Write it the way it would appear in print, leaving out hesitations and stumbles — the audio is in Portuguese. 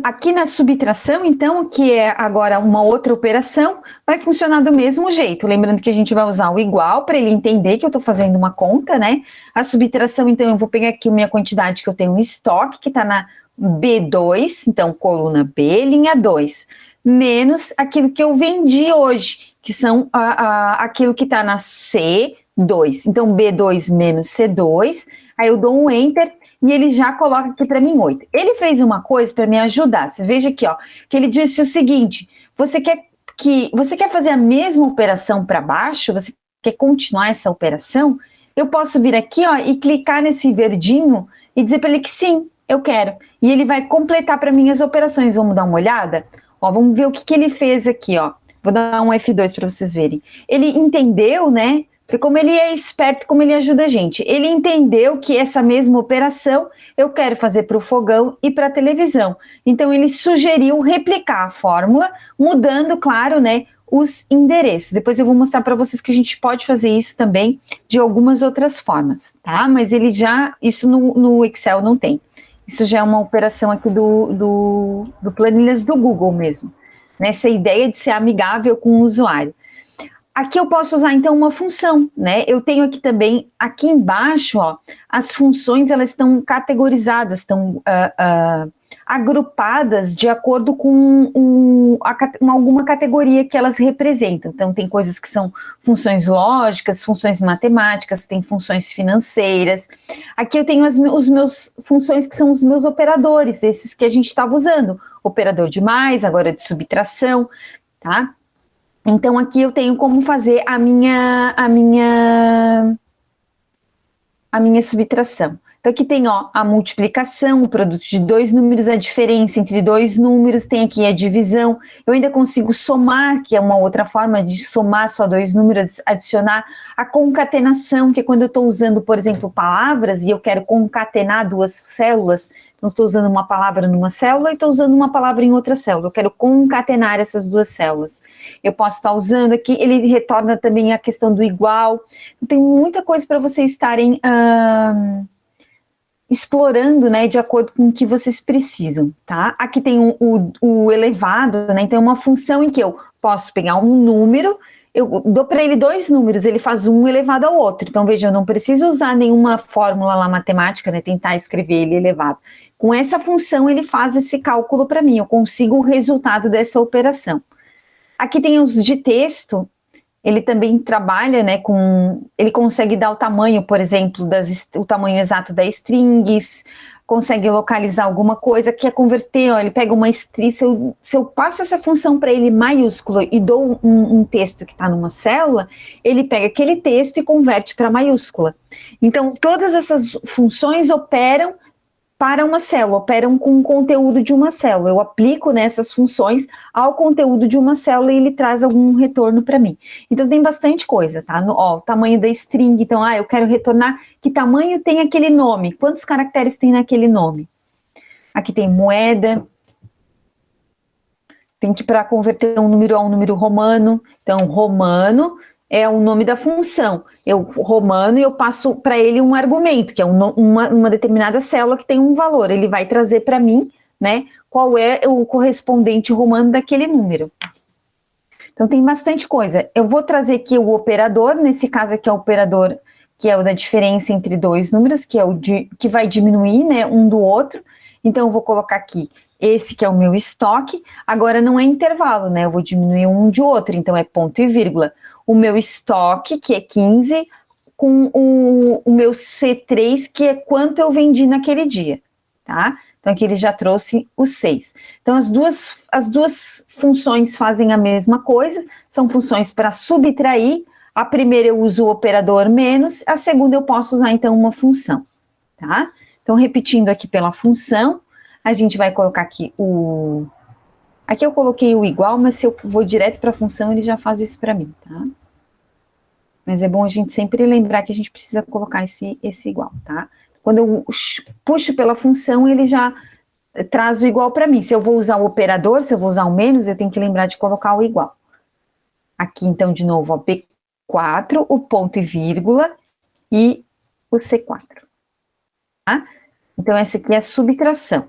aqui na subtração, então, que é agora uma outra operação, vai funcionar do mesmo jeito. Lembrando que a gente vai usar o igual para ele entender que eu estou fazendo uma conta, né? A subtração, então, eu vou pegar aqui a minha quantidade que eu tenho em estoque, que está na B2, então, coluna B, linha 2, menos aquilo que eu vendi hoje, que são aquilo que está na C2. Então, B2 menos C2, aí eu dou um Enter, e ele já coloca aqui para mim 8. Ele fez uma coisa para me ajudar. Você veja aqui, ó, que ele disse o seguinte: você quer fazer a mesma operação para baixo? Você quer continuar essa operação? Eu posso vir aqui, ó, e clicar nesse verdinho e dizer para ele que sim, eu quero. E ele vai completar para mim as operações. Vamos dar uma olhada? Ó, vamos ver o que ele fez aqui, ó. Vou dar um F2 para vocês verem. Ele entendeu, né? Porque como ele é esperto, como ele ajuda a gente. Ele entendeu que essa mesma operação eu quero fazer para o fogão e para a televisão. Então, ele sugeriu replicar a fórmula, mudando, claro, né, os endereços. Depois eu vou mostrar para vocês que a gente pode fazer isso também de algumas outras formas, tá? Mas ele já, isso no Excel não tem. Isso já é uma operação aqui do planilhas do Google mesmo. Nessa ideia de ser amigável com o usuário. Aqui eu posso usar, então, uma função, né? Eu tenho aqui também, aqui embaixo, ó, as funções, elas estão categorizadas, estão agrupadas de acordo com alguma categoria que elas representam. Então, tem coisas que são funções lógicas, funções matemáticas, tem funções financeiras. Aqui eu tenho os meus funções que são os meus operadores, esses que a gente estava usando. Operador de mais, agora de subtração, tá? Então, aqui eu tenho como fazer a minha subtração. Então, aqui tem, ó, a multiplicação, o produto de dois números, a diferença entre dois números, tem aqui a divisão. Eu ainda consigo somar, que é uma outra forma de somar só dois números, adicionar a concatenação, que é quando eu estou usando, por exemplo, palavras e eu quero concatenar duas células. Então, estou usando uma palavra numa célula e estou usando uma palavra em outra célula. Eu quero concatenar essas duas células. Eu posso estar usando aqui, ele retorna também a questão do igual. Tem muita coisa para vocês estarem explorando, né, de acordo com o que vocês precisam, tá? Aqui tem o elevado, né, então é uma função em que eu posso pegar um número, eu dou para ele dois números, ele faz um elevado ao outro. Então, veja, eu não preciso usar nenhuma fórmula lá matemática, né, tentar escrever ele elevado. Com essa função, ele faz esse cálculo para mim, eu consigo o resultado dessa operação. Aqui tem os de texto, ele também trabalha, né, ele consegue dar o tamanho, por exemplo, o tamanho exato das strings, consegue localizar alguma coisa, quer converter, ó, ele pega uma string, se eu passo essa função para ele maiúsculo e dou um texto que está numa célula, ele pega aquele texto e converte para maiúscula. Então, todas essas funções operam para uma célula, operam com o conteúdo de uma célula. Eu aplico nessas funções ao conteúdo de uma célula e ele traz algum retorno para mim. Então, tem bastante coisa, tá? Ó, o tamanho da string, então, eu quero retornar, que tamanho tem aquele nome? Quantos caracteres tem naquele nome? Aqui tem moeda, tem que para converter um número a um número romano, então, romano é o nome da função. Romano, eu passo para ele um argumento, que é uma determinada célula que tem um valor. Ele vai trazer para mim, né, qual é o correspondente romano daquele número. Então, tem bastante coisa. Eu vou trazer aqui o operador, nesse caso aqui é o operador, que é o da diferença entre dois números, que é que vai diminuir, né, um do outro. Então, eu vou colocar aqui esse que é o meu estoque. Agora, não é intervalo, né, eu vou diminuir um de outro, então é ponto e vírgula. O meu estoque, que é 15, com o meu C3, que é quanto eu vendi naquele dia, tá? Então, aqui ele já trouxe o 6. Então, as duas funções fazem a mesma coisa, são funções para subtrair. A primeira eu uso o operador menos, a segunda eu posso usar, então, uma função, tá? Então, repetindo aqui pela função, a gente vai colocar aqui Aqui eu coloquei o igual, mas se eu vou direto para a função, ele já faz isso para mim, tá? Mas é bom a gente sempre lembrar que a gente precisa colocar esse igual, tá? Quando eu puxo pela função, ele já traz o igual para mim. Se eu vou usar o operador, se eu vou usar o menos, eu tenho que lembrar de colocar o igual. Aqui, então, de novo, ó, P4, o ponto e vírgula e o C4, tá? Então, essa aqui é a subtração.